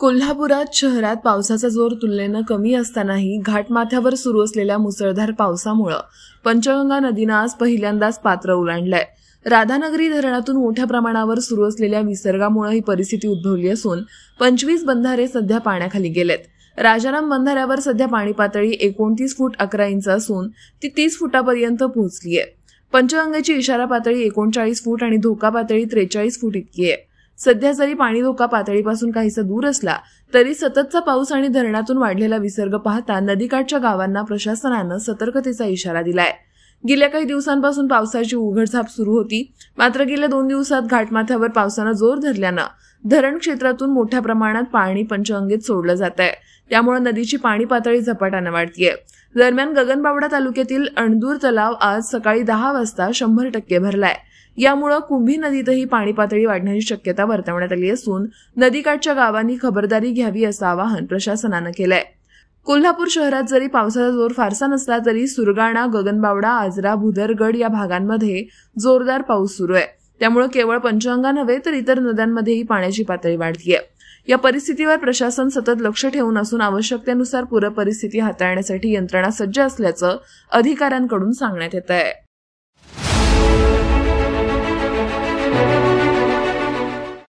कोल्हापुरात शहरात पावसाचा जोर तुलनेनं कमी असतानाही घाटमाथ्यावर सुरू असलेल्या मुसळधार पावसामुळे पंचगंगा नदीनं आज पहिल्यांदाच पात्र ओलांडलंय। राधानगरी धरणातून मोठ्या प्रमाणावर सुरू असलेल्या विसर्गामुळे ही परिस्थिती उद्भवली असून 25 बंधारे सध्या पाण्याखाली गेलेत। राजाराम बंधाऱ्यावर सध्या पाणी पातळी 29 फूट 11 इंच असून ती 30 फुटापर्यंत पोहोचलीय। पंचगंगेची इशारा पातळी 39 फूट आणि धोका पातळी 43 फूट इतकी आहे। सध्या जरी पाणी धोका पातळीपासून काहीसा दूर असला तरी सततचा पाऊस आणि धरणातून वाढलेला विसर्ग पाहता नदीकाठच्या गावांना प्रशासनानं सतर्कतेचा इशारा दिलाय। गेल्या काही दिवसांपासून पावसाची उघडझाप सुरू होती, मात्र गेल्या 2 दिवसात घाटमाथ्यावर पावसानं जोर धरल्यानं धरण क्षेत्रातून मोठ्या प्रमाणात पाणी पंचगंगेत सोडलं जात आहे। त्यामुळे नदीची पाणी पातळी झपाट्यानं वाढतीये। दरम्यान गगनबावडा तालुक्यातील अणदूर तलाव आज सकाळी 10 वाजता 100% भरलाय। यामुळे कुंभी नदीतही पाणी पातळी वाढण्याची शक्यता वर्तवण्यात आली असून नदीकाठच्या गावांनी खबरदारी घ्यावी असं आवाहन प्रशासनानं केलंय। कोल्हापूर शहरात जरी पावसाचा जोर फारसा नसला तरी सुरगाणा, गगनबावडा, आजरा, भुदरगड या भागांमध्ये जोरदार पाऊस सुरू आहे। त्यामुळे केवळ पंचगंगा नव्हे तर इतर नद्यांमध्येही पाण्याची पातळी वाढतीये। या परिस्थितीवर प्रशासन सतत लक्ष ठेवून असून आवश्यकतेनुसार पूर परिस्थिती हाताळण्यासाठी यंत्रणा सज्ज असल्याचं अधिकाऱ्यांकडून सांगण्यात येत आहे।